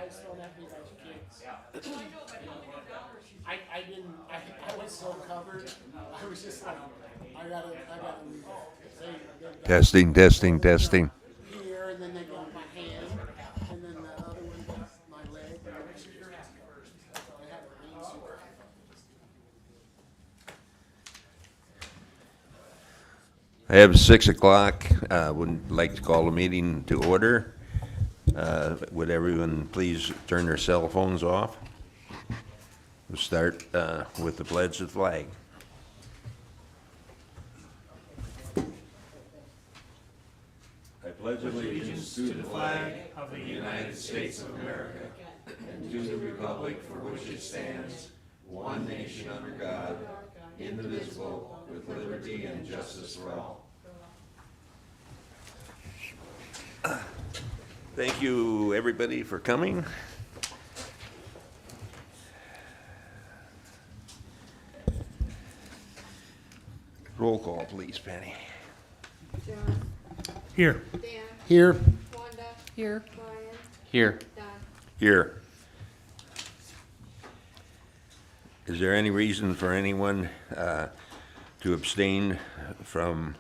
guys don't have any kids. I was so covered, I was just like, I gotta say, Testing, testing, testing. here, and then they got my hand, and then the other one got my leg. I had a ring suit. I have 6 o'clock. Would like to call the meeting to order. Would everyone please turn their cell phones off? We'll start with the pledge of the flag. I pledge allegiance to the flag of the United States of America and to the republic for which it stands, one nation under God, indivisible, with liberty and justice for all. Thank you, everybody, for coming. Roll call, please, Penny. John, Here. Dan, Here. Wanda, Here. Brian, Here. Don. Here. Is there any reason for anyone to abstain from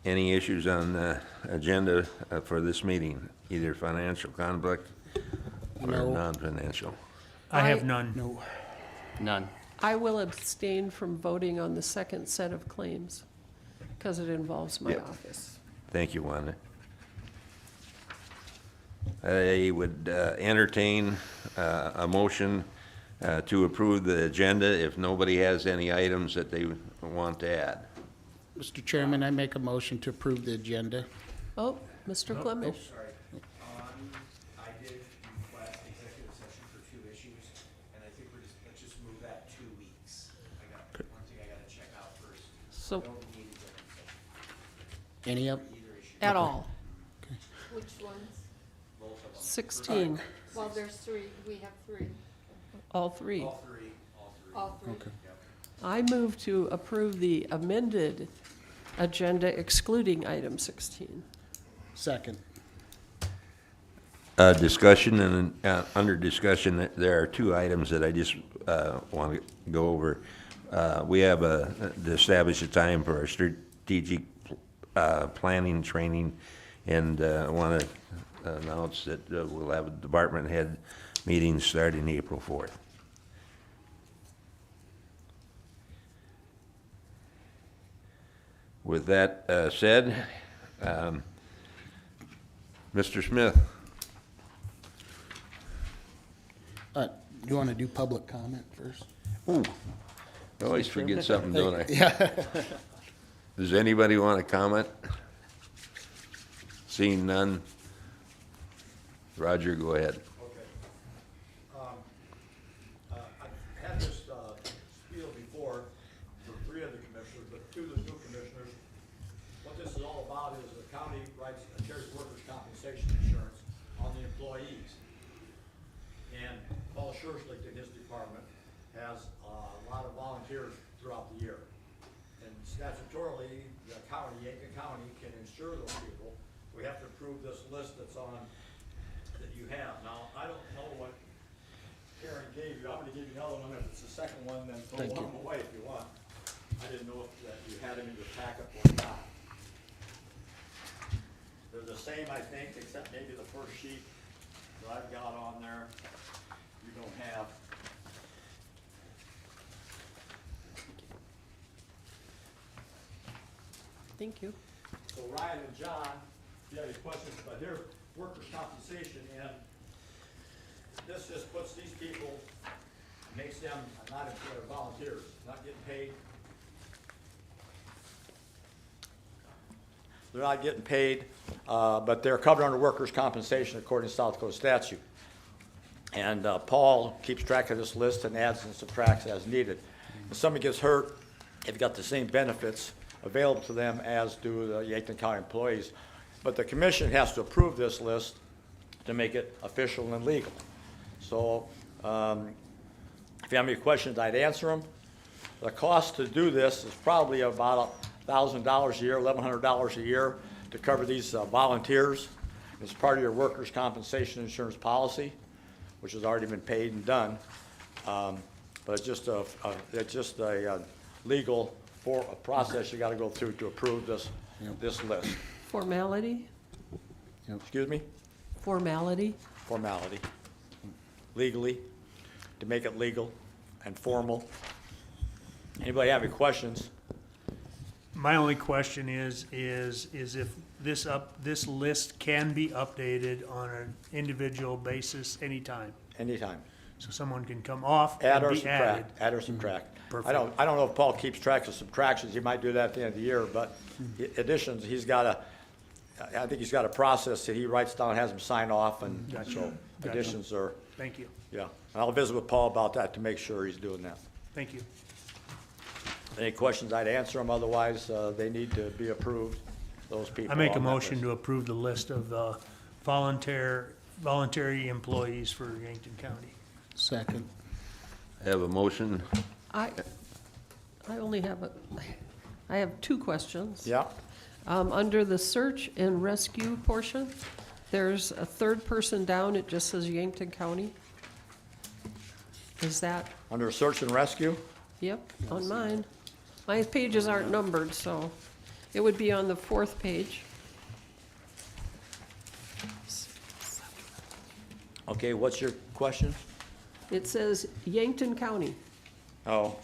any issues on the agenda for this meeting, either financial conflict or No. non-financial? I have none. No. None. I will abstain from voting on the second set of claims because it involves my Yep. office. Thank you, Wanda. I would entertain a motion to approve the agenda if nobody has any items that they want to add. Mr. Chairman, I make a motion to approve the agenda. Oh, Mr. Clemish. Sorry, I did request executive session for 2 issues, and I think let's just move that 2 weeks. I got one thing I gotta check out first. So, Don't need executive session Any of, for either issue. at all, Which ones? Both of them. 16, Well, there's 3, we have 3, all three. All three. all 3. okay. I move to approve the amended agenda excluding item 16. Second. Discussion, and under discussion, there are 2 items that I just want to go over. We have to establish a time for our strategic planning training, and I want to announce that we'll have a department head meeting starting April 4th. With that said, Mr. Smith. You want to do public comment first? Ooh, I always forget something, don't I? Yeah. Does anybody want to comment? Seeing none? Roger, go ahead. Okay. I've had this spiel before for 3 of the commissioners, but 2 of the new commissioners. What this is all about is the county writes and carries workers' compensation insurance on the employees. And Paul Schurslick in his department has a lot of volunteers throughout the year. And statutorily, the county, Yankton County, can insure those people. We have to approve this list that's on, that you have. Now, I don't know what Karen gave you. I'm gonna give you another one. If it's the second one, then throw Thank one you. away if you want. I didn't know if that you had them in your packet or not. They're the same, I think, except maybe the first sheet that I've got on there, you don't have. Thank you. So Ryan and John, if you have any questions, but here, workers' compensation, and this just puts these people, makes them not employed volunteers, not getting paid. They're not getting paid, but they're covered under workers' compensation according to South Dakota statute. And Paul keeps track of this list and adds and subtracts as needed. If somebody gets hurt, they've got the same benefits available to them as do the Yankton County employees. But the commission has to approve this list to make it official and legal. So if you have any questions, I'd answer them. The cost to do this is probably about $1,000 a year, $1,100 a year to cover these volunteers. It's part of your workers' compensation insurance policy. which has already been paid and done. But it's just a legal a process you gotta go through to approve this list. Formality? Excuse me? Formality? Formality. Legally, to make it legal and formal. Anybody have any questions? My only question is if this list can be updated on an individual basis anytime? Anytime. So someone can come off Add and or be added? subtract, add or subtract. Perfect. I don't know if Paul keeps track of subtractions, he might do that at the end of the year, but additions, I think he's got a process that he writes down, has them sign off, and Gotcha. so Gotcha. additions are, Thank you, yeah. And I'll visit with Paul about that to make sure he's doing that. thank you. Any questions, I'd answer them, otherwise, they need to be approved, those people. I make a on that motion list. to approve the list of voluntary employees for Yankton County. Second. I have a motion. I only have I have two questions. Yeah, Under the search and rescue portion, there's a third person down, it just says Yankton County. Is that, under search and rescue, yep, on mine. My pages aren't numbered, so it would be on the fourth page. okay, what's your question? It says Yankton County. Oh,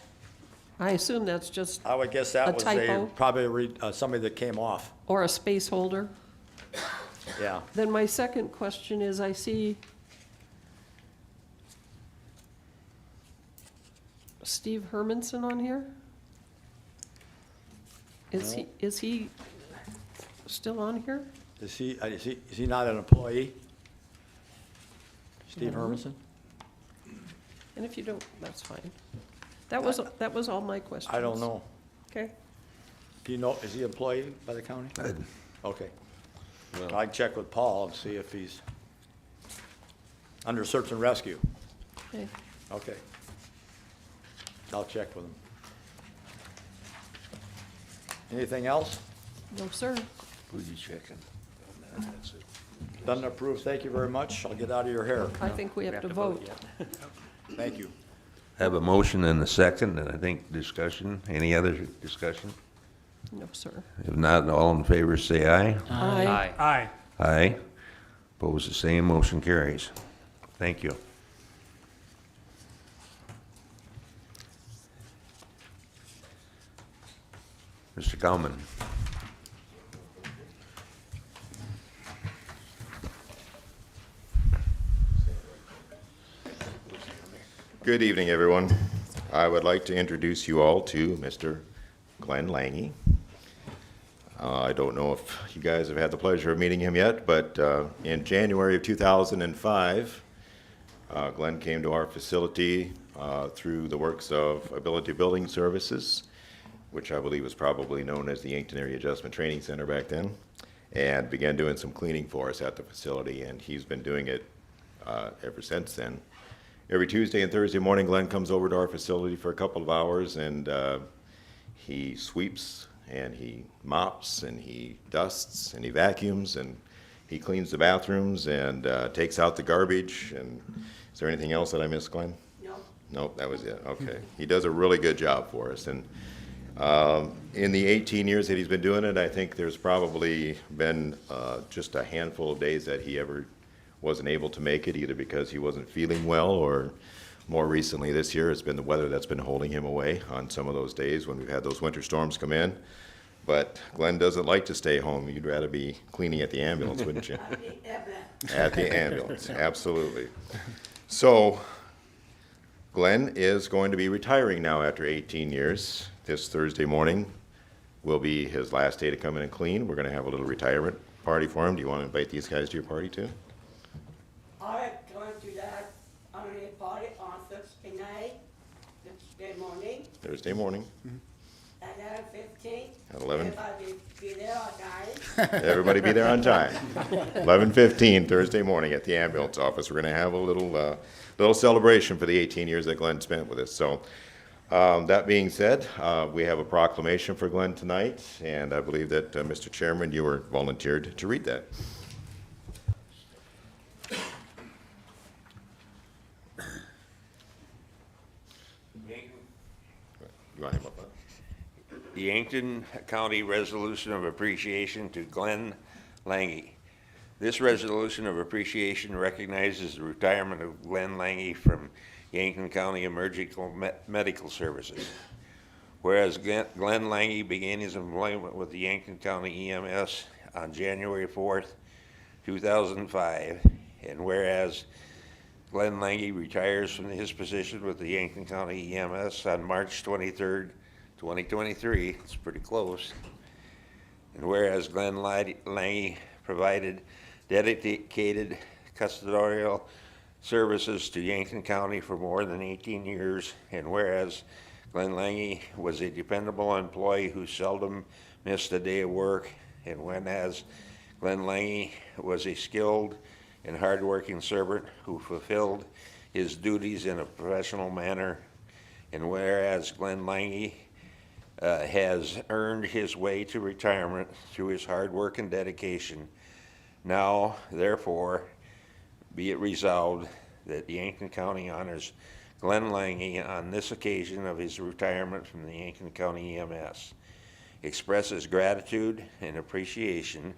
I assume that's just, I would guess that A was typo? probably somebody that came off, or a space holder. yeah. Then my second question is, I see Steve Hermanson on here? Is he still on here? Is he not an employee? Steve No. Hermanson? And if you don't, that's fine. That was all my questions. I don't know. Okay, Do you know, is he employed by the county? I- Okay. Well- I can check with Paul and see if he's under search and rescue. okay. Okay. I'll check with him. Anything else? No, sir. Who's you checking? That's it. Done and approved. Thank you very much. I'll get out of your hair. I think we have to vote. Thank you. I have a motion and a second, and I think discussion. Any other discussion? No, sir. If not, all in favor say aye. Aye. Aye. Aye. Opposed, the same, motion carries. Thank you. Mr. Kalman. Good evening, everyone. I would like to introduce you all to Mr. Glenn Lange. I don't know if you guys have had the pleasure of meeting him yet, but in January of 2005, Glenn came to our facility through the works of Ability Building Services, which I believe was probably known as the Yankton Area Adjustment Training Center back then, and began doing some cleaning for us at the facility, and he's been doing it ever since then. Every Tuesday and Thursday morning, Glenn comes over to our facility for a couple of hours, and he sweeps, and he mops, and he dusts, and he vacuums, and he cleans the bathrooms, and takes out the garbage. And is there anything else that I missed, Glenn? No. Nope, that was it. Okay. He does a really good job for us. And in the 18 years that he's been doing it, I think there's probably been just a handful of days that he ever wasn't able to make it, either because he wasn't feeling well, or more recently this year, it's been the weather that's been holding him away on some of those days when we've had those winter storms come in. But Glenn doesn't like to stay home. You'd rather be cleaning at the ambulance, wouldn't you? At the ambulance, absolutely. So Glenn is going to be retiring now after 18 years. This Thursday morning will be his last day to come in and clean. We're going to have a little retirement party for him. Do you want to invite these guys to your party too? I going to that only party on Thursday night, Thursday morning, Thursday morning at 11:15. at 11. Everybody be there on time. Everybody be there on time. 11:15 Thursday morning at the ambulance office. We're going to have a little celebration for the 18 years that Glenn spent with us. So that being said, we have a proclamation for Glenn tonight, and I believe that Mr. Chairman, you were volunteered to read that. Yankton County Resolution of Appreciation to Glenn Lange. This resolution of appreciation recognizes the retirement of Glenn Lange from Yankton County Emergency Medical Services. Whereas Glenn Lange began his employment with the Yankton County EMS on January 4th, 2005, and whereas Glenn Lange retires from his position with the Yankton County EMS on March 23rd, 2023, it's pretty close, and whereas Glenn Lange provided dedicated custodial services to Yankton County for more than 18 years, and whereas Glenn Lange was a dependable employee who seldom missed a day of work, and whereas Glenn Lange was a skilled and hardworking servant who fulfilled his duties in a professional manner, and whereas Glenn Lange has earned his way to retirement through his hard work and dedication, now, therefore, be it resolved that Yankton County honors Glenn Lange on this occasion of his retirement from the Yankton County EMS, expresses gratitude and appreciation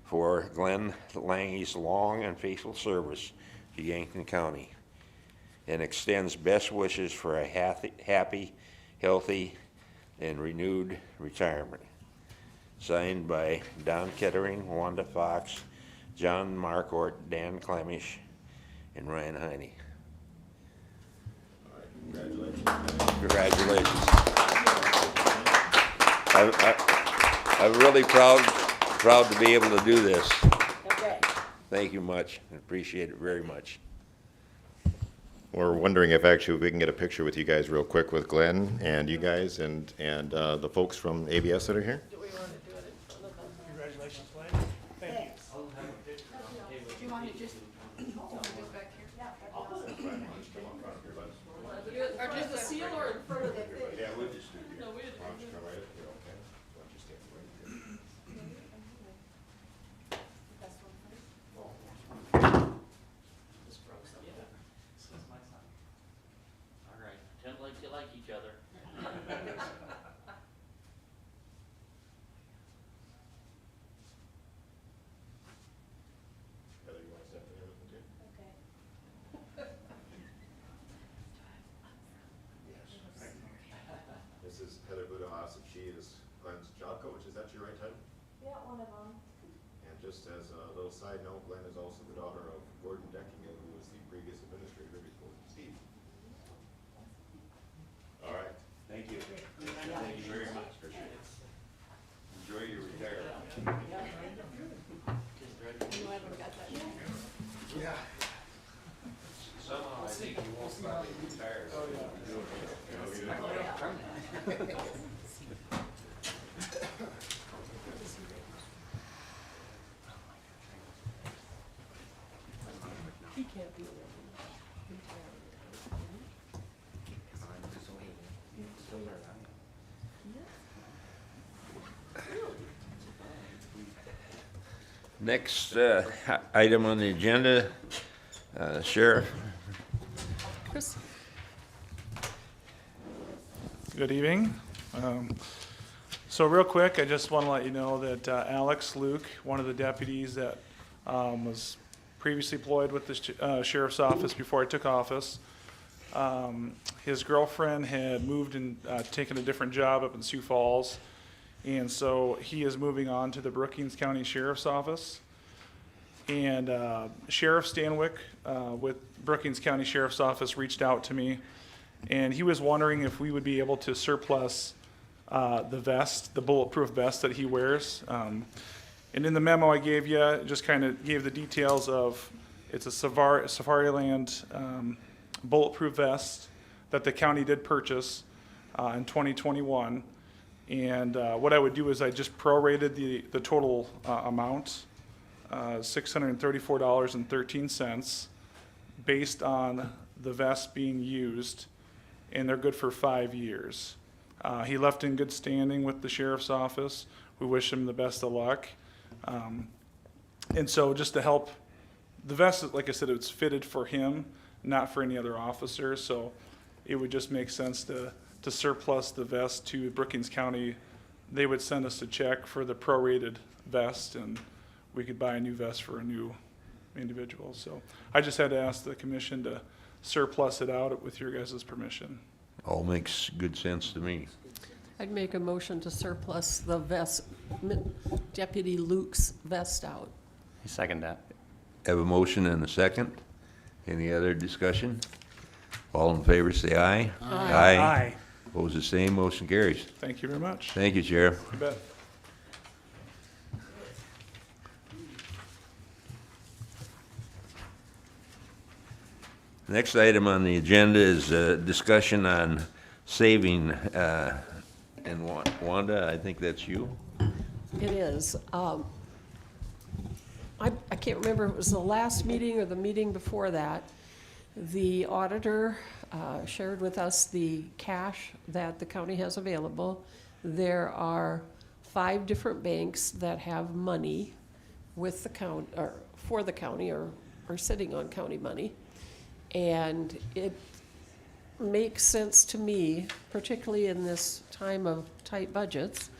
for Glenn Lange's long and faithful service to Yankton County, and extends best wishes for a happy, healthy, and renewed retirement. Signed by Don Kettering, Wanda Fox, John Marquardt, Dan Clemish, and Ryan Heine. Congratulations. I'm really proud to be able to do this. Okay. Thank you much. I appreciate it very much. We're wondering if actually we can get a picture with you guys real quick with Glenn and you guys and the folks from ABS that are here. Do we want to do it in front of them? Congratulations, Glenn. Thank you. Do you want to just, go back here? Or just a seal or in front of the thing? Yeah, we'll just do it. No, we All right, pretend like you like each other. Heather, you want to step in here with me too? This is Heather Budahas, and she is Glenn's job coach. Is that your right title? Yeah, one of them. And just as a little side note, Glenn is also the daughter of Gordon Deckingen, who was the previous administrator before Steve. All right. Thank you. Thank you very much. Enjoy your retirement. You haven't got that yet? Somehow I think you won't probably retire. He can't be Next item on the agenda, Sheriff. Chris? Good evening. So real quick, I just want to let you know that Alex Luke, one of the deputies that was previously employed with the sheriff's office before I took office, his girlfriend had moved and taken a different job up in Sioux Falls, and so he is moving on to the Brookings County Sheriff's Office. And Sheriff Stanwyck with Brookings County Sheriff's Office reached out to me, and he was wondering if we would be able to surplus the vest, the bulletproof vest that he wears. And in the memo I gave you, it just kind of gave the details of, it's a Safariland bulletproof vest that the county did purchase in 2021. And what I would do is I just prorated the total amount, $634.13, based on the vest being used, and they're good for 5 years. He left in good standing with the sheriff's office. We wish him the best of luck. And so just to help, the vest, like I said, it's fitted for him, not for any other officer, so it would just make sense to surplus the vest to Brookings County they would send us a check for the prorated vest, and we could buy a new vest for a new individual. So I just had to ask the commission to surplus it out with your guys' permission. All makes good sense to me. I'd make a motion to surplus the vest, Deputy Luke's vest out. I second that. Have a motion and a second. Any other discussion? All in favor, say aye. Aye. Opposed, the same, motion carries. Thank you very much. Thank you, Sheriff. You bet. Next item on the agenda is discussion on saving, and Wanda, I think that's you. It is. I can't remember if it was the last meeting or the meeting before that. The auditor shared with us the cash that the county has available. There are 5 different banks that have money with the county, or for the county, or sitting on county money. And it makes sense to me, particularly in this time of tight budgets,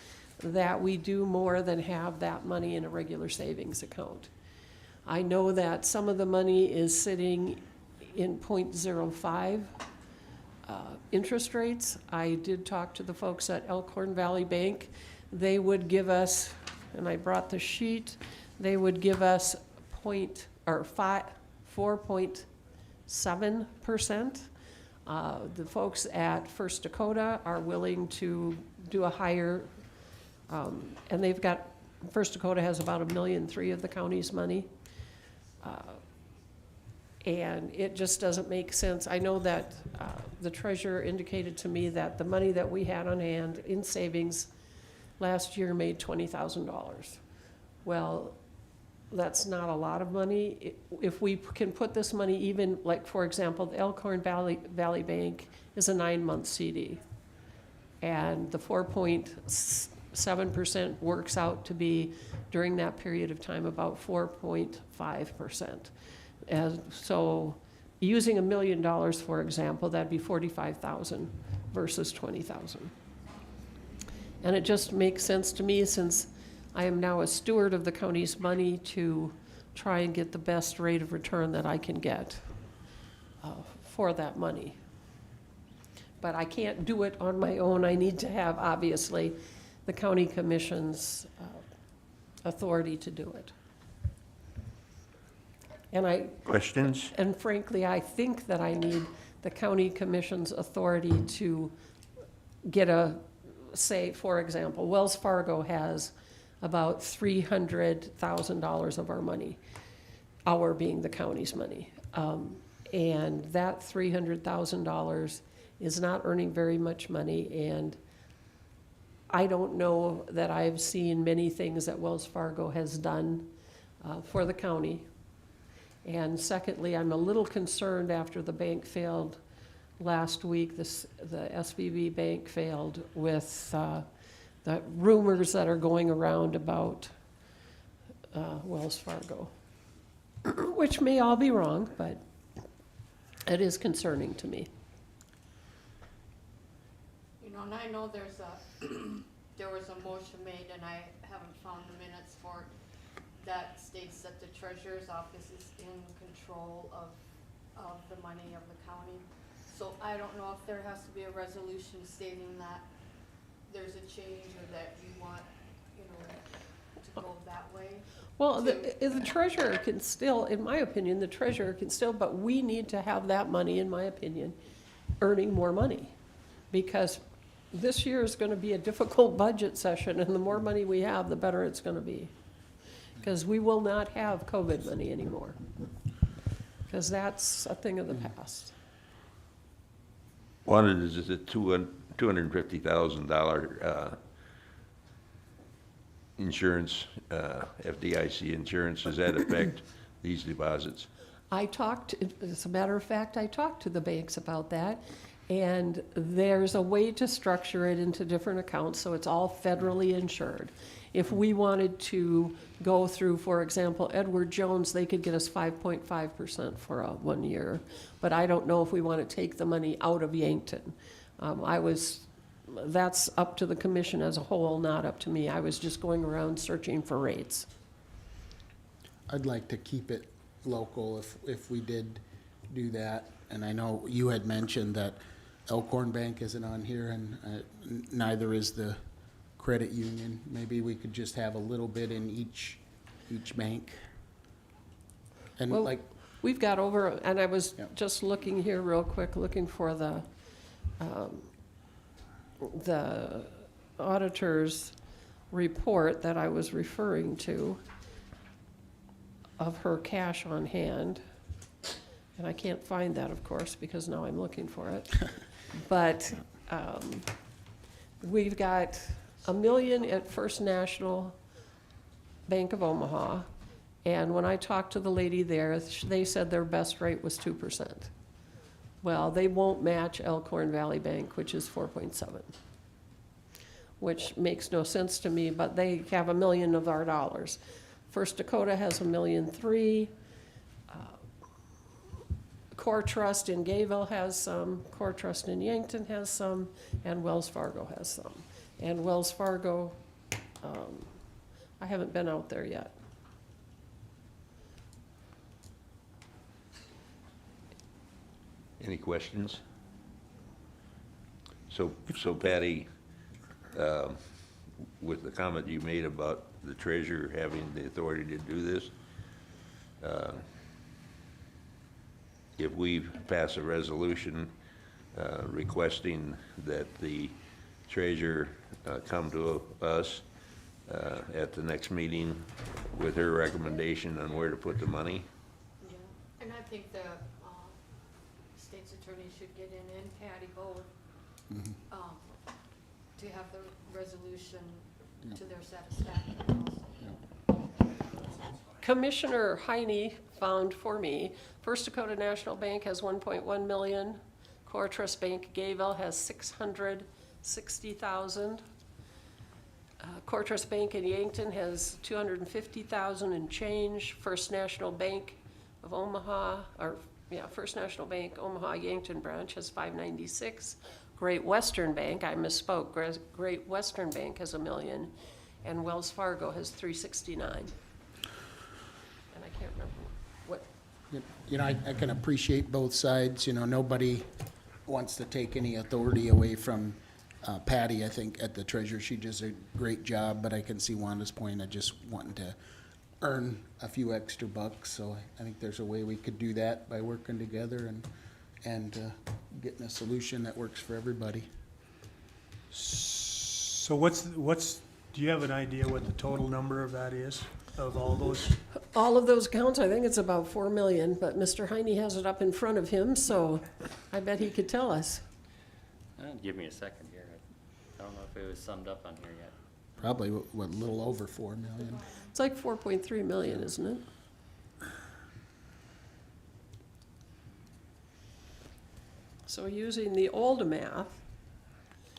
that we do more than have that money in a regular savings account. I know that some of the money is sitting in 0.05 interest rates. I did talk to the folks at Elkhorn Valley Bank. They would give us, and I brought the sheet, they would give us 4.7%. The folks at First Dakota are willing to do a higher, and they've got, First Dakota has about $1.3 million of the county's money. And it just doesn't make sense. I know that the treasurer indicated to me that the money that we had on hand in savings last year made $20,000. Well, that's not a lot of money. If we can put this money even, like, for example, the Elkhorn Valley Bank is a 9-month CD. And the 4.7% works out to be, during that period of time, about 4.5%. And so using $1 million, for example, that'd be $45,000 versus $20,000. And it just makes sense to me, since I am now a steward of the county's money, to try and get the best rate of return that I can get for that money. But I can't do it on my own. I need to have, obviously, the county commission's authority to do it. And Questions? and frankly, I think that I need the county commission's authority to get a, say, for example, Wells Fargo has about $300,000 of our money, our being the county's money. And that $300,000 is not earning very much money, and I don't know that I've seen many things that Wells Fargo has done for the county. And secondly, I'm a little concerned after the bank failed last week, the SVB bank failed, with the rumors that are going around about Wells Fargo, which may all be wrong, but it is concerning to me. You know, and I know there's a, there was a motion made, and I haven't found the minutes for it, that states that the treasurer's office is in control of the money of the county. So I don't know if there has to be a resolution stating that there's a change, or that you want, you know, to go that way. Well, the treasurer can still, in my opinion, the treasurer can still, but we need to have that money, in my opinion, earning more money. Because this year is gonna be a difficult budget session, and the more money we have, the better it's gonna be. Because we will not have COVID money anymore. Because that's a thing of the past. One is a $250,000 insurance, FDIC insurance. Does that affect these deposits? I talked, as a matter of fact, I talked to the banks about that. And there's a way to structure it into different accounts, so it's all federally insured. If we wanted to go through, for example, Edward Jones, they could get us 5.5% for 1 year. But I don't know if we want to take the money out of Yankton. I was that's up to the commission as a whole, not up to me. I was just going around searching for rates. I'd like to keep it local if we did do that. And I know you had mentioned that Elkhorn Bank isn't on here, and neither is the credit union. Maybe we could just have a little bit in each bank. And Well, like, we've got over, and I was Yep. just looking here real quick, looking for the auditor's report that I was referring to of her cash on hand. And I can't find that, of course, because now I'm looking for it. But we've got $1 million at First National Bank of Omaha. And when I talked to the lady there, they said their best rate was 2%. Well, they won't match Elkhorn Valley Bank, which is 4.7, which makes no sense to me, but they have $1 million of our dollars. First Dakota has $1.3 million. Core Trust in Gayville has some, Core Trust in Yankton has some, and Wells Fargo has some. And Wells Fargo, I haven't been out there yet. Any questions? So Patty, with the comment you made about the treasurer having the authority to do this, if we pass a resolution requesting that the treasurer come to us at the next meeting with her recommendation on where to put the money, Yeah, and I think the state's attorney should get in and Patty both, to have the resolution to their satisfaction also. Commissioner Heine found for me, First Dakota National Bank has 1.1 million. Core Trust Bank Gayville has 660,000. Core Trust Bank in Yankton has 250,000 and change. First National Bank of Omaha, First National Bank Omaha Yankton branch has 596. Great Western Bank, I misspoke, Great Western Bank has $1 million, and Wells Fargo has 369. And I can't remember what. you know, I can appreciate both sides. You know, nobody wants to take any authority away from Patty. I think at the treasurer, she does a great job, but I can see Wanda's point of just wanting to earn a few extra bucks. So I think there's a way we could do that by working together and getting a solution that works for everybody. So do you have an idea what the total number of that is, of all those? All of those accounts, I think it's about 4 million, but Mr. Heine has it up in front of him, so I bet he could tell us. Give me a second here. I don't know if it was summed up on here yet. Probably, what, a little over 4 million. It's like 4.3 million, isn't it? So using the old math,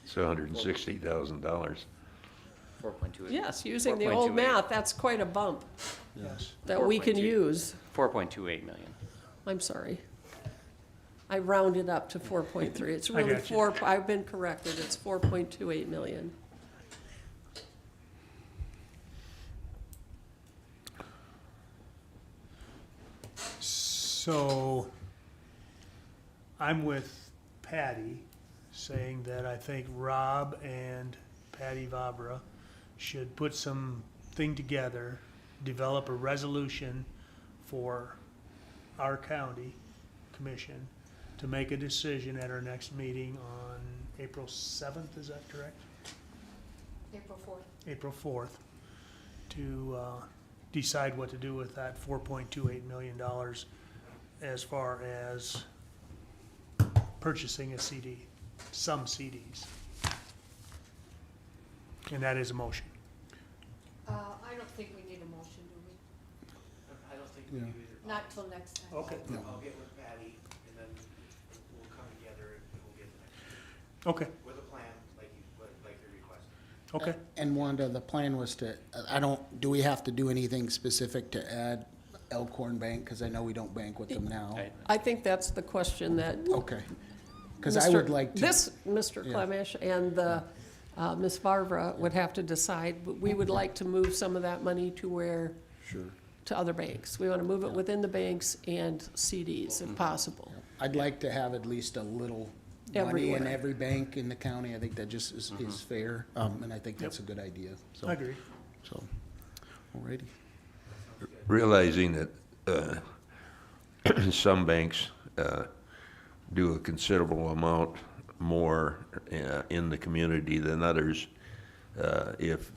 it's $160,000. 4.28. yes, using the old 4.28. math, that's quite a bump Yes. that we can 4.2. use. 4.28 million. I'm sorry. I rounded up to 4.3. It's I really got you. 4, I've been corrected, it's 4.28 million. So I'm with Patty, saying that I think Rob and Patty Vabra should put something together, develop a resolution for our county commission to make a decision at our next meeting on April 7th, is that correct? April 4th. April 4th, to decide what to do with that $4.28 million as far as purchasing a CD, some CDs. And that is a motion. I don't think we need a motion, do we? I don't think we do either. Not till next time. Okay. I'll get with Patty, and then we'll come together and we'll get the next, Okay, with a plan, like you requested. okay. And Wanda, the plan was to, do we have to do anything specific to add Elkhorn Bank? Because I know we don't bank with them now. I think that's the question that Okay, Because I would like to. This, Mr. Yeah. Clemish and the, Ms. Barbara would have to decide, but we would like to move some of that money to where, Sure. to other banks. We want to move it within the banks and CDs if possible. I'd like to have at least a little money in Everywhere. every bank in the county. I think that just is fair, and I think that's a good idea, so. I agree. So, alrighty. Realizing that some banks do a considerable amount more in the community than others, if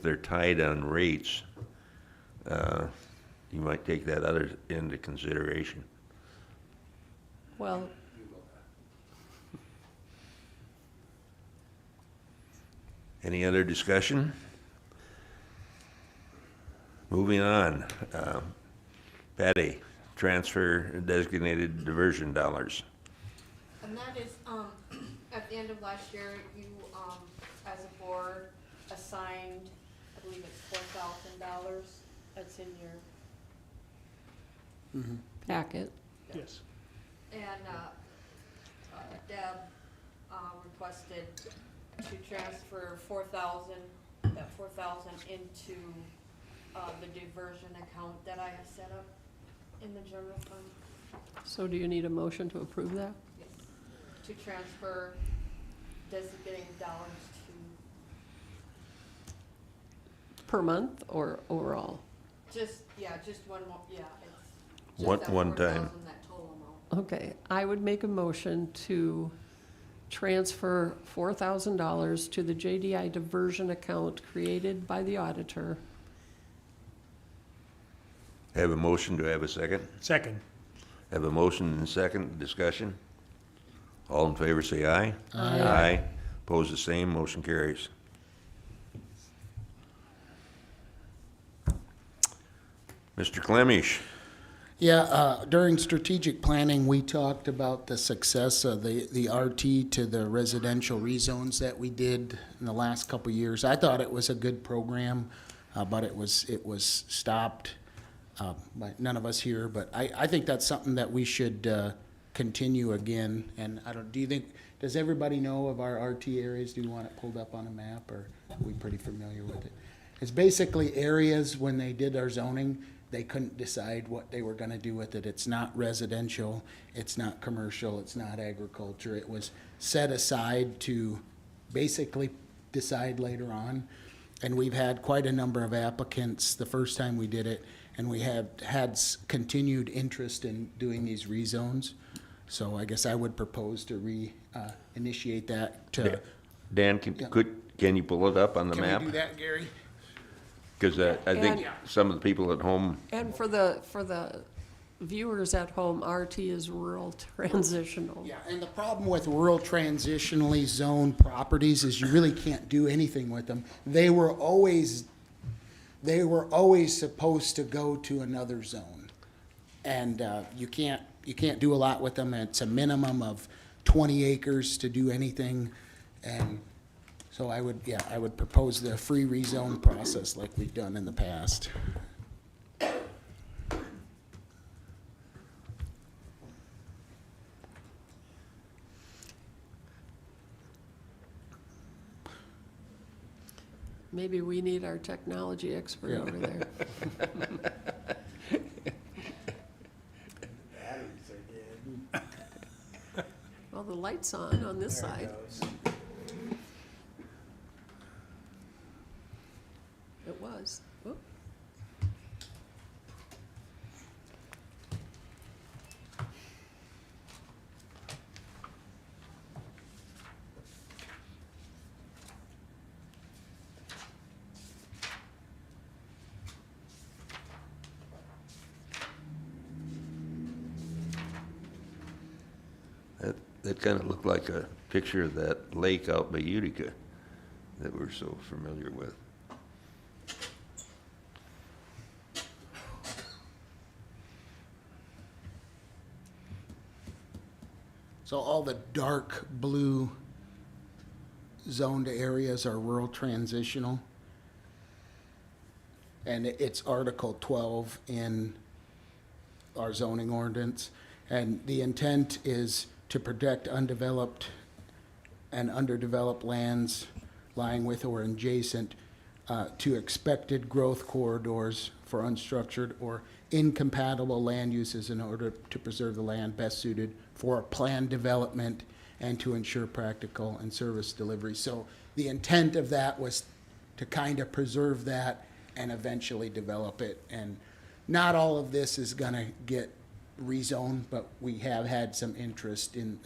they're tied on rates, you might take that other into consideration. Well, Any other discussion? Moving on. Patty, transfer designated diversion dollars. And that is, at the end of last year, you, as a board, assigned, I believe it's $4,000. That's in your, packet. Yes. and, Deb, requested to transfer 4,000, that 4,000 into, the diversion account that I have set up in the general fund. So do you need a motion to approve that? Yes. To transfer designated dollars Per month or overall? to, just one more, yeah, it's just One- that one 4,000, time. that total amount. Okay, I would make a motion to transfer $4,000 to the JDI diversion account created by the auditor. Have a motion, do I have a second? Second. Have a motion and second, discussion? All in favor say aye. Aye. Aye. Pose the same, motion carries. Mr. Clemish, Yeah, during strategic planning, we talked about the success of the RT to the residential rezones that we did in the last couple of years. I thought it was a good program, but it was stopped by none of us here. But I think that's something that we should continue again. And do you think, does everybody know of our RT areas? Do you want it pulled up on a map, or are we pretty familiar with it? It's basically areas, when they did our zoning, they couldn't decide what they were gonna do with it. It's not residential, it's not commercial, it's not agriculture. It was set aside to basically decide later on. And we've had quite a number of applicants the first time we did it, and we have had continued interest in doing these rezones. So I guess I would propose to initiate that to. Dan, can you pull it up on the map? Can we do that, Gary? Because I think And- some of the people at home, And for the viewers at home, RT is rural transitional. Yeah, and the problem with rural transitionally zoned properties is you really can't do anything with them. They were always supposed to go to another zone. And you can't do a lot with them. It's a minimum of 20 acres to do anything. And so I would propose the free rezone process like we've done in the past. Maybe we need our technology expert Yeah. over there. Batteries are dead. Well, the light's on this There it side. goes. It was. Whoop. that kind of looked like a picture of that lake out by Utica that we're so familiar with. So all the dark blue zoned areas are rural transitional. And it's Article 12 in our zoning ordinance. And the intent is to protect undeveloped and underdeveloped lands lying with or adjacent to expected growth corridors for unstructured or incompatible land uses in order to preserve the land best suited for planned development and to ensure practical and service delivery. So the intent of that was to kind of preserve that and eventually develop it. And not all of this is gonna get rezoned, but we have had some interest in,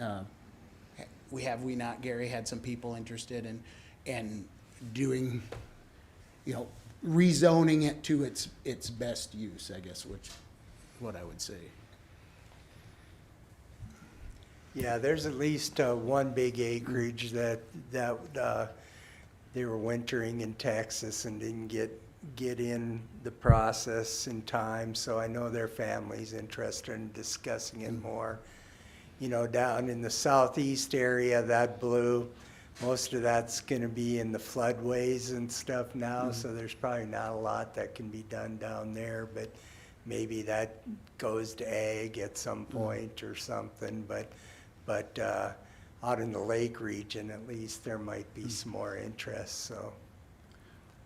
we not, Gary, had some people interested in doing, rezoning it to its best use, I guess, what I would say. Yeah, there's at least one big acreage that they were wintering in Texas and didn't get in the process in time, so I know their family's interested in discussing it more. Down in the southeast area, that blue, most of that's gonna be in the floodways and stuff now, so there's probably not a lot that can be done down there, but maybe that goes to ag at some point or something, but out in the lake region, at least, there might be some more interest, so.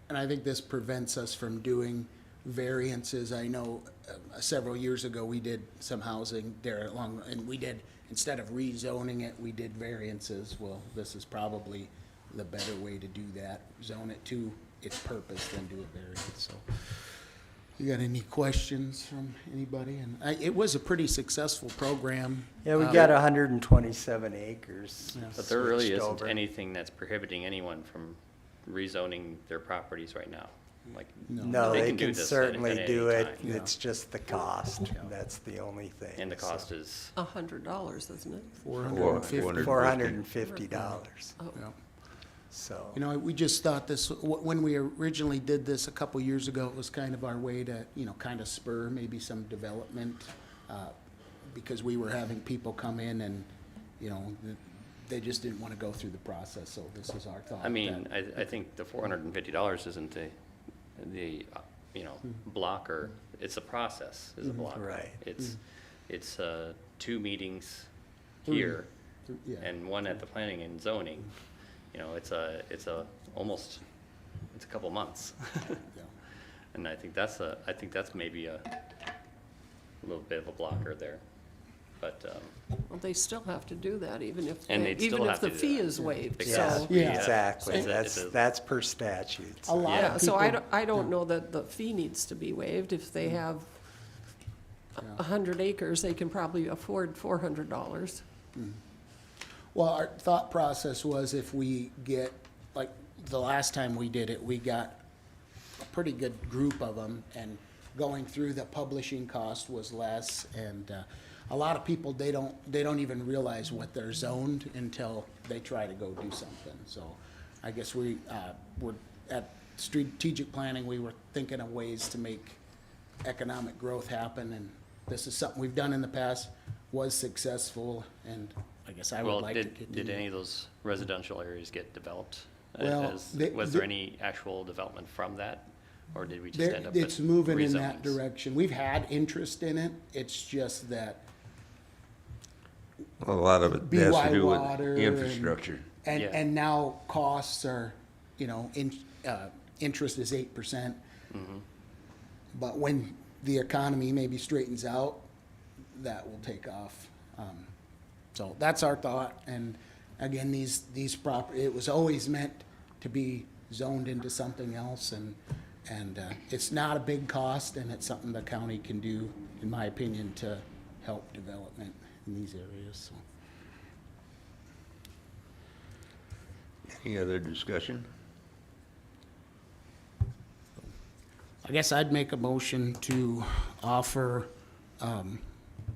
And I think this prevents us from doing variances. I know several years ago, we did some housing there and we did, instead of rezoning it, we did variances. Well, this is probably the better way to do that. Zone it to its purpose, then do a variance, so. You got any questions from anybody? And it was a pretty successful program. Yeah, we got 127 acres. Yeah. But there really switched isn't over. anything that's prohibiting anyone from rezoning their properties right now. Like, No, They they can do can this certainly at do any it, time. it's just the cost, that's the only thing. and the so. cost is, $100, isn't it? $450. $450, Oh. Yeah. so. We just thought this, when we originally did this a couple years ago, it was kind of our way to, kind of spur maybe some development, because we were having people come in and, they just didn't want to go through the process, so this is our thought. I mean, I think the $450 isn't the blocker, it's a process, is a blocker. Right. It's 2 meetings here Yeah. and 1 at the planning and zoning. It's a couple months. Yeah. And I think that's maybe a little bit of a blocker there, but, Well, they still have to do that, even if, And they'd still even if have to the do fee that. is waived, Exactly. so. Yeah. Exactly, It's a- that's per statute. A so. lot Yeah, of so people. I don't know that the fee needs to be waived. If they have 100 acres, they can probably afford $400. Well, our thought process was if we get, like, the last time we did it, we got a pretty good group of them, and going through the publishing cost was less, and a lot of people, they don't even realize what they're zoned until they try to go do something. So I guess we're at strategic planning, we were thinking of ways to make economic growth happen, and this is something we've done in the past, was successful, and I guess I would well, like to continue. did any of those residential areas get developed? Well, Was there any actual development from that, or did we just There, end up with it's moving in that rezonings? direction. We've had interest in it. It's just that, A lot of it has BY to do water with and- infrastructure. Yeah. and now costs are, interest is 8%. Mm-hmm. But when the economy maybe straightens out, that will take off. So that's our thought. And again, these it was always meant to be zoned into something else, and it's not a big cost, and it's something the county can do, in my opinion, to help development in these areas, so. Any other discussion? I guess I'd make a motion to offer,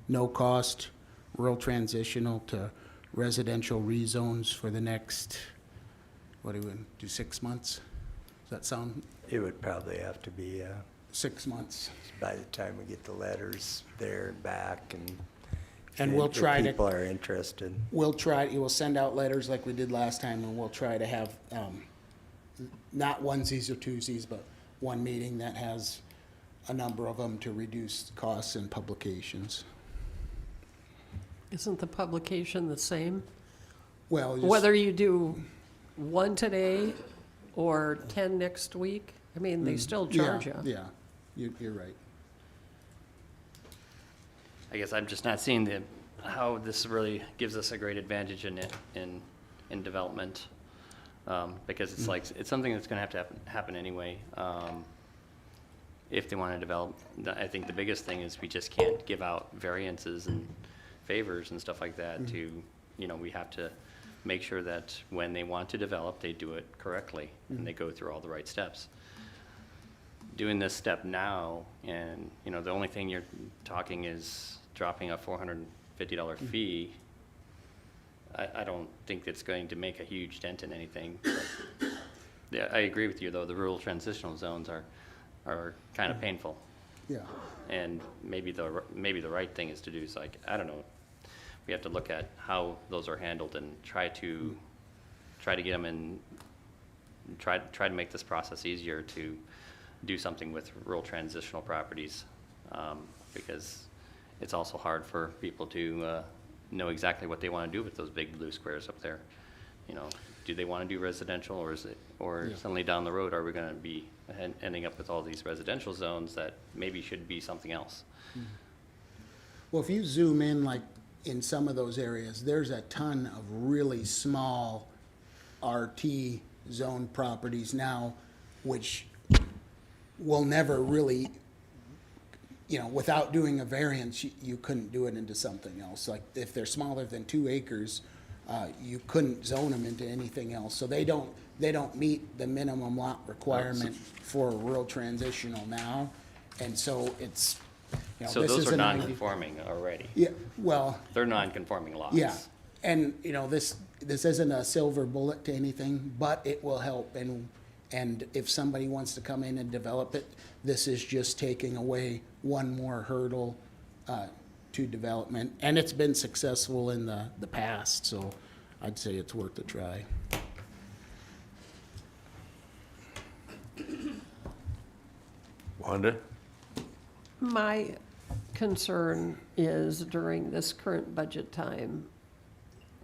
no cost rural transitional to residential rezones for the next, what do we do, 6 months? Does that sound, It would probably have to be, 6 months? by the time we get the letters there and back, And we'll if try to. people are interested. We'll send out letters like we did last time, and we'll try to have, not onesies or twosies, but one meeting that has a number of them to reduce costs and publications. Isn't the publication the same? Well, just- Whether you do one today or 10 next week? I mean, they still charge you. Yeah, you're right. I guess I'm just not seeing how this really gives us a great advantage in development. Because it's like, it's something that's gonna have to happen anyway. If they wanna develop, I think the biggest thing is we just can't give out variances and favors and stuff like that to, we have to make sure that when they want to develop, they do it correctly and they go through all the right steps. Doing this step now, and, the only thing you're talking is dropping a $450 fee. I don't think it's going to make a huge dent in anything. But yeah, I agree with you, though, the rural transitional zones are kind of painful. Yeah. And maybe the right thing is to do is like, I don't know, we have to look at how those are handled and try to get them in, try to make this process easier to do something with rural transitional properties, because it's also hard for people to know exactly what they want to do with those big blue squares up there. Do they want to do residential, or suddenly down the road, are we going to be ending up with all these residential zones that maybe should be something else? Well, if you zoom in, like in some of those areas, there's a ton of really small RT zone properties now, which will never really, without doing a variance, you couldn't do it into something else. Like if they're smaller than 2 acres, you couldn't zone them into anything else. So they don't meet the minimum lot requirement for rural transitional now. And so it's, So this those is are an non-conforming already. Yeah, well, They're non-conforming lots. yeah. And, this isn't a silver bullet to anything, but it will help. And if somebody wants to come in and develop it, this is just taking away one more hurdle to development. And it's been successful in the past, so I'd say it's worth a try. Wanda? My concern is during this current budget time,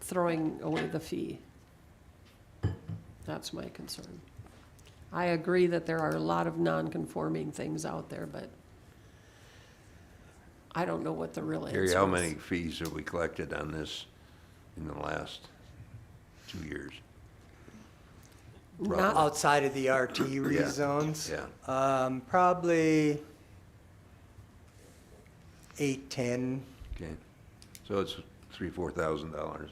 throwing away the fee. That's my concern. I agree that there are a lot of non-conforming things out there, but I don't know what the real answer is. Gary, how many fees have we collected on this in the last 2 years? Not, Outside of the RT rezones? Yeah. Probably 8, 10. Okay, so it's $3,000-4,000.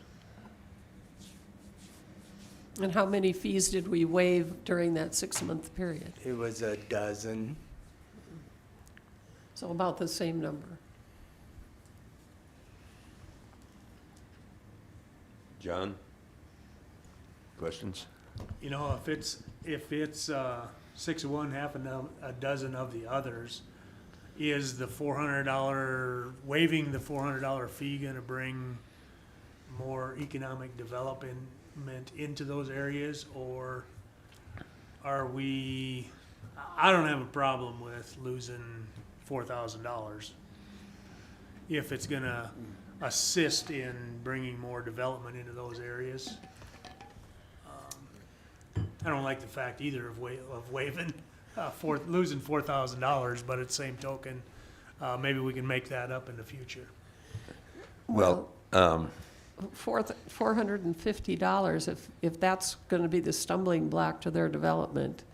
and how many fees did we waive during that 6-month period? It was a dozen. So about the same number. John? Questions? If it's 6 of one, half a dozen of the others, is the waiving the $400 fee gonna bring more economic development into those areas, or are we, I don't have a problem with losing $4,000 if it's gonna assist in bringing more development into those areas. I don't like the fact either of waiving, losing $4,000, but at the same token, maybe we can make that up in the future. Well, $450, if that's gonna be the stumbling block to their development,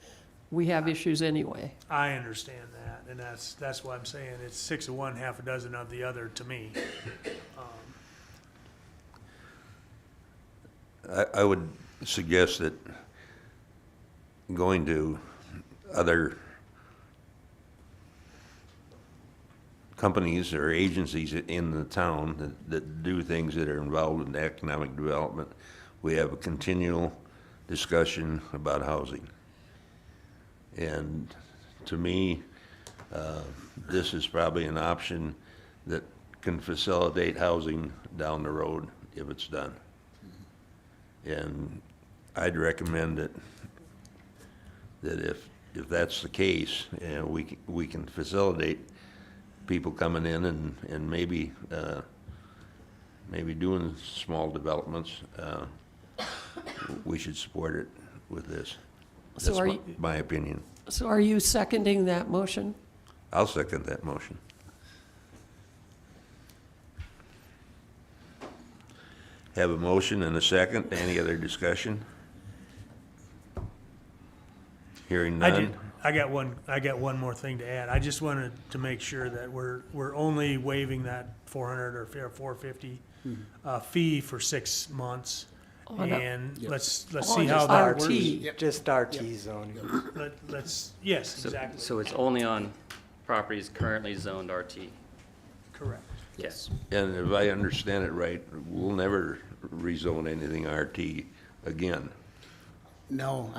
we have issues anyway. I understand that, and that's why I'm saying it's 6 of one, half a dozen of the other to me. I would suggest that going to other companies or agencies in the town that do things that are involved in economic development, we have a continual discussion about housing. And to me, this is probably an option that can facilitate housing down the road if it's done. And I'd recommend that if that's the case, we can facilitate people coming in and maybe maybe doing small developments, we should support it with this. So That's are my, you- my opinion. So are you seconding that motion? I'll second that motion. Have a motion and a second. Any other discussion? Hearing none. I got one more thing to add. I just wanted to make sure that we're only waiving that 400 or 450 fee for 6 months. On a- And Yep. let's On see how just that RT. works. Yep. Just RT zoning. Yes, So, exactly. so it's only on properties currently zoned RT? Correct. Yes. And if I understand it right, we'll never rezone anything RT again. No,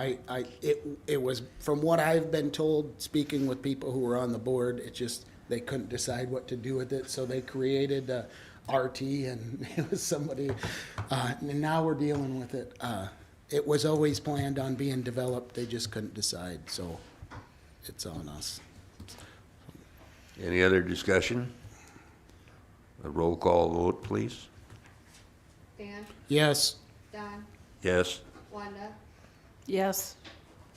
it was, from what I've been told, speaking with people who were on the board, it just, they couldn't decide what to do with it, so they created RT, and it was somebody, and now we're dealing with it. It was always planned on being developed, they just couldn't decide, so it's on us. Any other discussion? A roll call vote, please. Dan, Yes, Don, Yes? Wanda, Yes.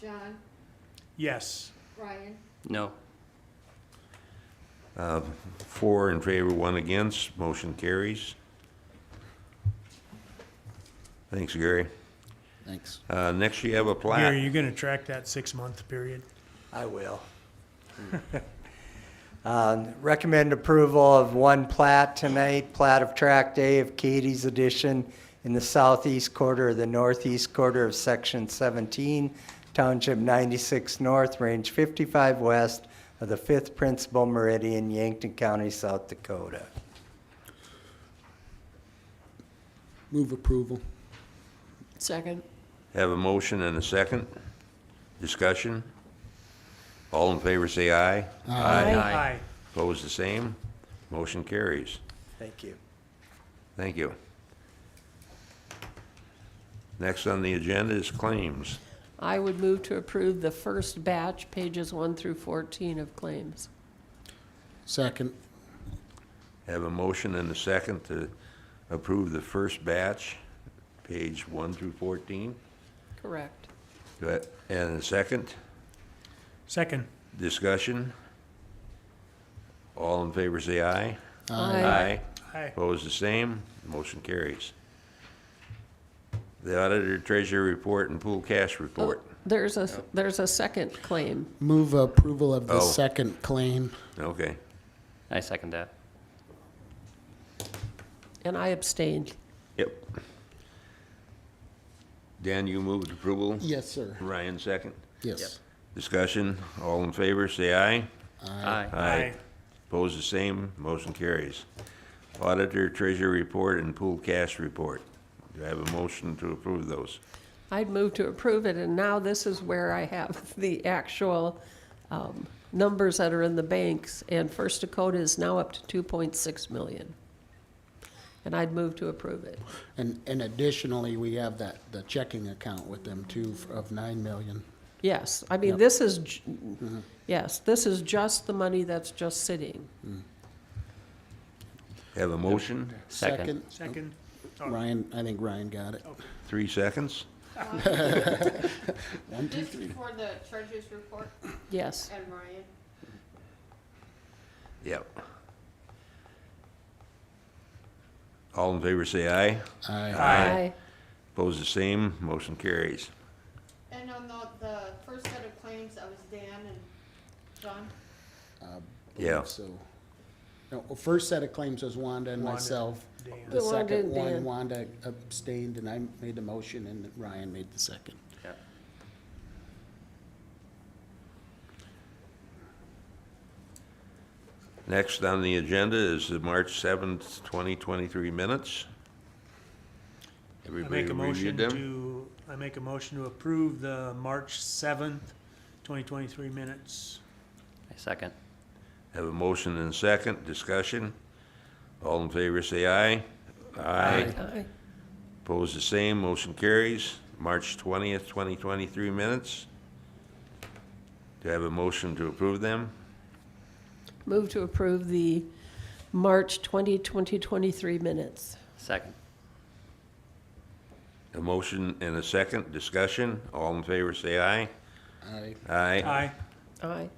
John, Yes. Ryan. No. 4 in favor, 1 against, motion carries. Thanks, Gary. thanks. Next, you have a Gary, plat. you gonna track that 6-month period? I will. Recommend approval of one plat tonight, plat of Tract A of Katie's Edition in the southeast quarter of the northeast quarter of Section 17, Township 96 North, Range 55 West of the 5th Principal Meridian, Yankton County, South Dakota. Move approval. Second? Have a motion and a second. Discussion? All in favor, say aye. Aye. Opposed, the same. Motion carries. Thank you. Thank you. Next on the agenda is claims. I would move to approve the first batch, pages 1 through 14 of claims. Second. Have a motion and a second to approve the first batch, page 1 through 14. Correct. Do I- And a second? Second. Discussion? All in favor, say aye. Aye. Aye. Opposed, the same. Motion carries. The auditor treasurer report and pool cash report. There's a second claim. Move approval of the Oh. second claim. Okay. I second that. And I abstained. Yep. Dan, you moved approval? Yes, sir. Ryan, second. Yes. Discussion? All in favor, say aye. Aye. Aye. Opposed, the same. Motion carries. Auditor treasurer report and pool cash report. Do I have a motion to approve those? I'd move to approve it, and now this is where I have the actual numbers that are in the banks, and First Dakota is now up to 2.6 million. And I'd move to approve it. And additionally, we have the checking account with them too of 9 million. Yes, I mean, Yep. this is, yes, this is just the money that's just sitting. Have a motion? Second. Second. Ryan, I think Ryan got it. 3 seconds? 1, 2, This 3. is for the treasurer's report Yes. and Ryan. Yep. All in favor, say aye. Aye. Aye. Opposed, the same. Motion carries. And on the first set of claims, that was Dan and John. Yeah. So, no, well, first set of claims was Wanda and Wanda, myself. Dan. The Wanda second and one, Dan. Wanda abstained, and I made the motion, and Ryan made the second. Yeah. Next on the agenda is the March 7th, 2023 minutes. I Everybody make a reviewed motion them? I make a motion to approve the March 7th, 2023 minutes. I second. Have a motion and a second. Discussion? All in favor, say aye. Aye. Aye. Opposed, the same. Motion carries. March 20th, 2023 minutes. Do I have a motion to approve them? Move to approve the March 2023 minutes. Second. A motion and a second, discussion, all in favor say aye. I, Aye. Aye. Aye.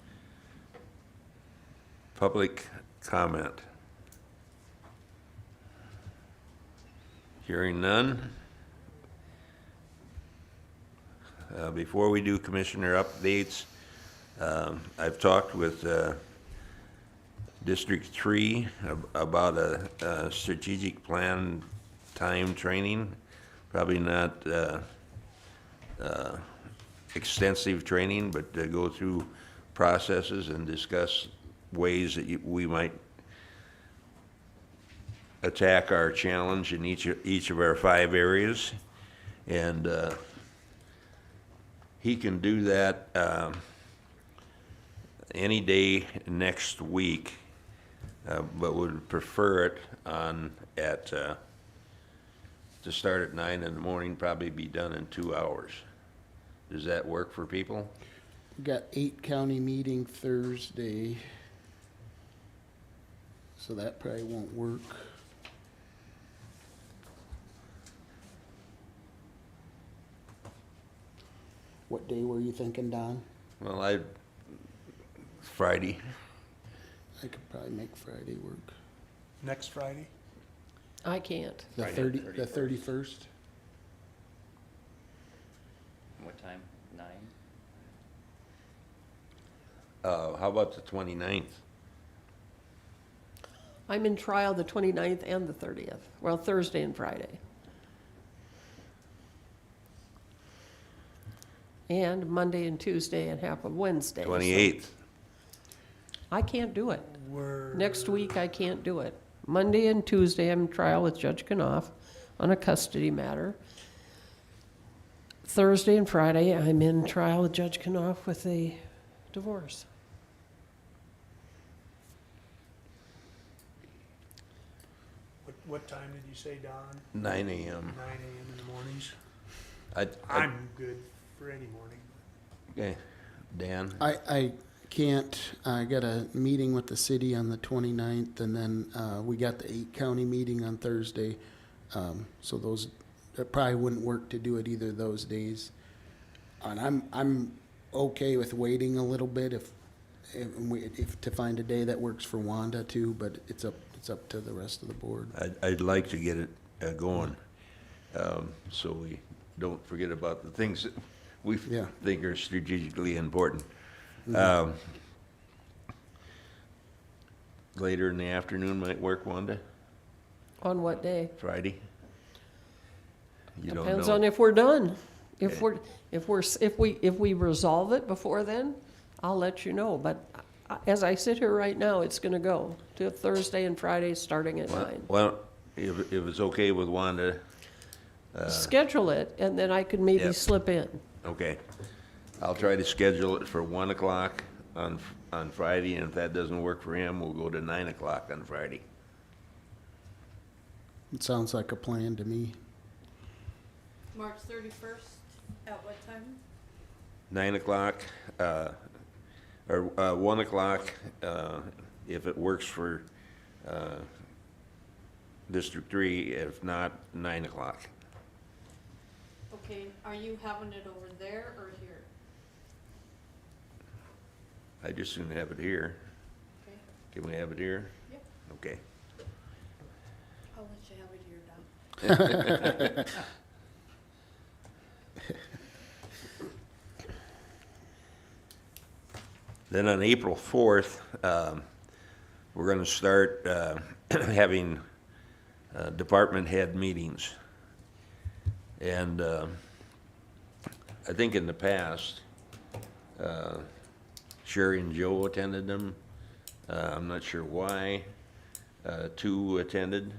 Public comment. Hearing none. Before we do commissioner updates, I've talked with District 3 about a strategic plan time training. Probably not extensive training, but to go through processes and discuss ways that we might attack our challenge in each of our 5 areas. And he can do that any day next week, but would prefer it to start at 9 in the morning, probably be done in 2 hours. Does that work for people? we got 8 county meeting Thursday, so that probably won't work. What day were you thinking, Don? Well, Friday. I could probably make Friday work. Next Friday? I can't. The Friday, 31st? What time? 9? How about the 29th? I'm in trial the 29th and the 30th. Well, Thursday and Friday. And Monday and Tuesday and half of Wednesday. so 28th. I can't do it. We're. Next week, I can't do it. Monday and Tuesday, I'm in trial with Judge Knopf on a custody matter. Thursday and Friday, I'm in trial with Judge Knopf with a divorce. What time did you say, Don? 9 a.m. 9 a.m. in the mornings? I, I'm good for any morning. okay, Dan? I can't, I got a meeting with the city on the 29th, and then we got the 8 county meeting on Thursday. So those, it probably wouldn't work to do it either of those days. And I'm okay with waiting a little bit if to find a day that works for Wanda too, but it's up to the rest of the board. I'd like to get it going, so we don't forget about the things that we Yeah. think are strategically important. Later in the afternoon might work, Wanda? On what day? Friday? You don't Depends know. on if we're done. If Okay. if we resolve it before then, I'll let you know. But as I sit here right now, it's gonna go to Thursday and Friday, starting at 9. Well, if it's okay with Wanda, Schedule it, and then I could maybe Yep. slip in. okay. I'll try to schedule it for 1 o'clock on Friday, and if that doesn't work for him, we'll go to 9 o'clock on Friday. It sounds like a plan to me. March 31st, at what time? 9 o'clock, or 1 o'clock, if it works for District 3, if not, 9 o'clock. Okay, are you having it over there or here? I just soon have it here. Okay, Can we have it here? Yep. Okay. I'll let you have it here, Don. Then on April 4th, we're going to start having department head meetings. And I think in the past, Sherry and Joe attended them. I'm not sure why. 2 attended.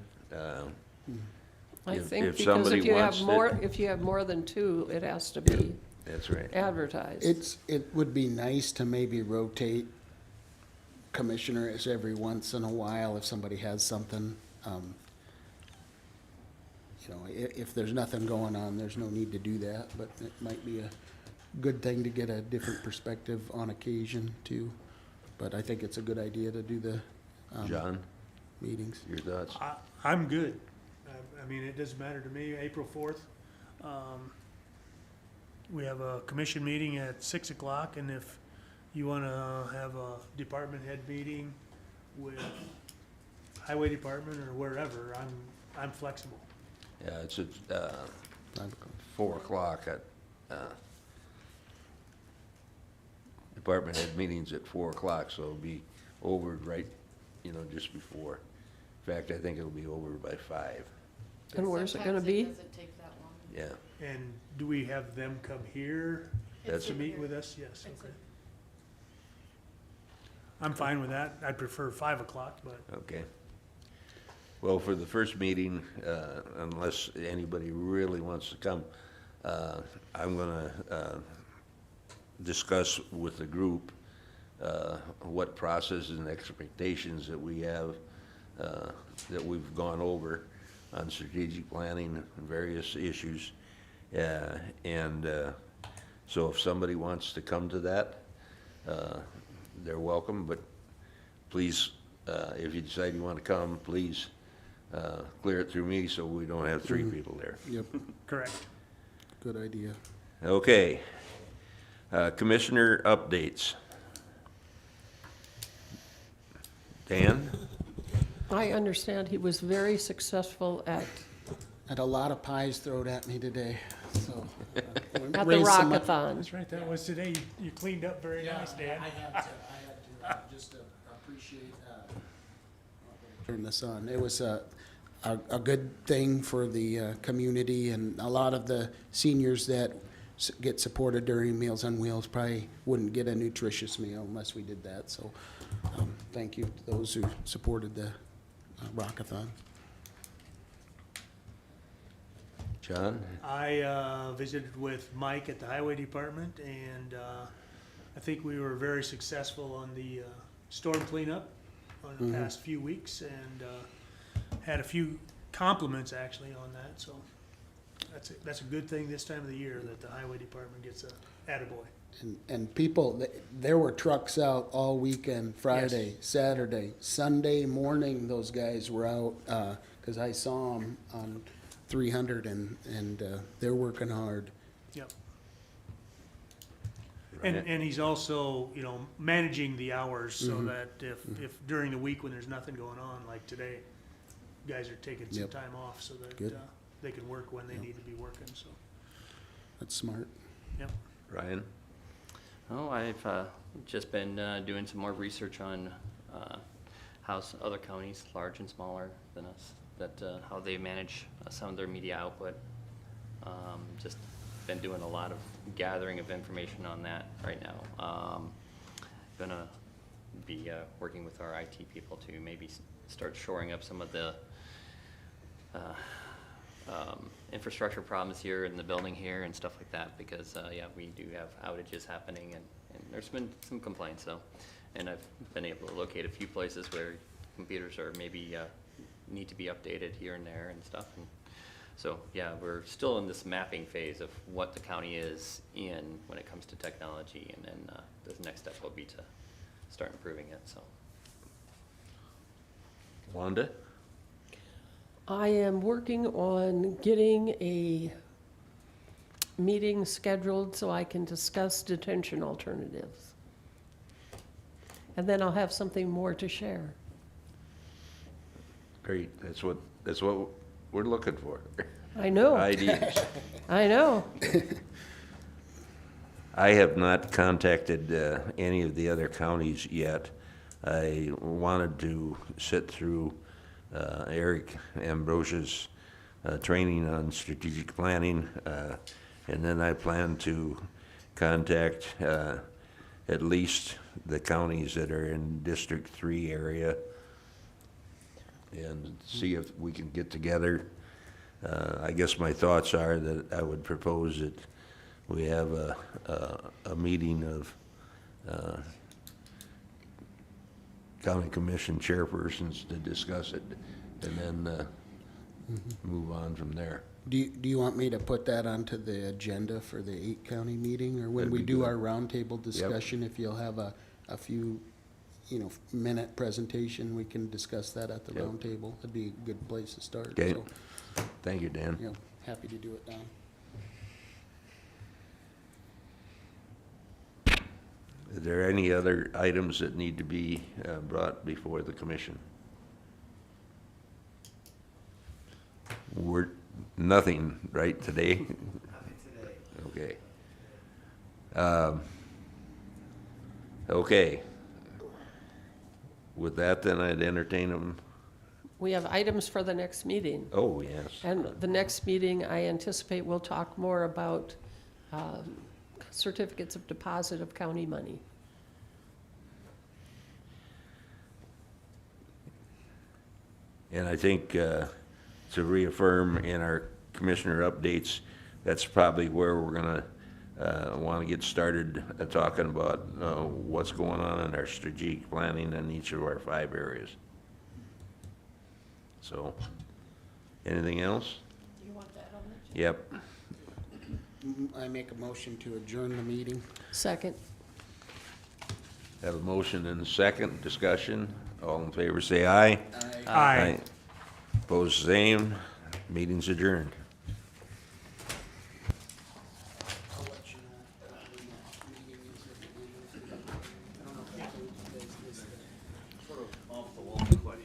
I If think because somebody if you have wants to- more, if you have more than 2, it has to be That's right. advertised. It would be nice to maybe rotate commissioners every once in a while if somebody has something. You know, if there's nothing going on, there's no need to do that, but it might be a good thing to get a different perspective on occasion too. But I think it's a good idea to do the John, meetings. your thoughts? I'm good. I mean, it doesn't matter to me, April 4th. We have a commission meeting at 6 o'clock, and if you want to have a department head meeting with highway department or wherever, I'm flexible. Yeah, it's at 4 o'clock at, department head meetings at 4 o'clock, so it'll be over right, just before. In fact, I think it'll be over by 5. And where's it gonna be? Sometimes it doesn't take that long. Yeah, And do we have them come here That's to in meet here. with us? Yes, It's okay. I'm fine with that. I'd prefer 5 o'clock, but okay. Well, for the first meeting, unless anybody really wants to come, I'm gonna discuss with the group what processes and expectations that we have, that we've gone over on strategic planning and various issues. And so if somebody wants to come to that, they're welcome, but please, if you decide you want to come, please clear it through me so we don't have 3 people there. Yep, correct. good idea. Okay. Commissioner updates. Dan? I understand he was very successful at Had a lot of pies thrown at me today, so. At the raised some mon- Rockathon. That's right, that was today. You cleaned up very nice, Dan. I had to, just appreciate, turn this on. It was a good thing for the community, and a lot of the seniors that get supported during Meals on Wheels probably wouldn't get a nutritious meal unless we did that, so, thank you to those who supported the Rockathon. John? I visited with Mike at the highway department, and I think we were very successful on the storm cleanup on the past few weeks, and had a few compliments actually on that, so that's a good thing this time of the year that the highway department gets a attaboy. And people, there were trucks out all weekend, Friday, Saturday, Sunday morning, those guys were out, 'cause I saw them on 300 and they're working hard. Yep. And he's also, managing the hours so that if during the week when there's nothing going on, like today, guys are taking some Yep. time off so that Good. they can work when they need to be working, so, That's smart. yep. Ryan? Oh, I've just been doing some more research on how other counties, large and smaller than us, how they manage some of their media output. Just been doing a lot of gathering of information on that right now. Gonna be working with our IT people to maybe start shoring up some of the infrastructure problems here in the building here and stuff like that, because we do have outages happening, and there's been some complaints, so. And I've been able to locate a few places where computers are maybe need to be updated here and there and stuff. And so, we're still in this mapping phase of what the county is in when it comes to technology, and then the next step will be to start improving it, so. Wanda? I am working on getting a meeting scheduled so I can discuss detention alternatives. And then I'll have something more to share. Great, that's what we're looking for. I know, Ideas. I know. I have not contacted any of the other counties yet. I wanted to sit through Eric Ambrosia's training on strategic planning, and then I plan to contact at least the counties that are in District 3 area and see if we can get together. I guess my thoughts are that I would propose that we have a meeting of county commission chairpersons to discuss it, and then move on from there. Do you want me to put that onto the agenda for the 8 county meeting, or when That'd we be do good. our roundtable discussion, if you'll have a few minute presentation, we can discuss that at the Yep. round table. That'd be a good place to start. Okay. So, Thank you, Dan. happy to do it, Don. Are there any other items that need to be brought before the commission? Nothing, right, today? Nothing today. Okay. Okay. With that, then I'd entertain them. We have items for the next meeting. Oh, yes. And the next meeting, I anticipate we'll talk more about certificates of deposit of county money. And I think to reaffirm in our commissioner updates, that's probably where we're gonna want to get started talking about what's going on in our strategic planning in each of our 5 areas. So, anything else? Do you want that on the agenda? Yep. I make a motion to adjourn the meeting. Second. Have a motion and a second discussion. All in favor say aye. Aye. Aye. Opposed, same. Meeting's adjourned.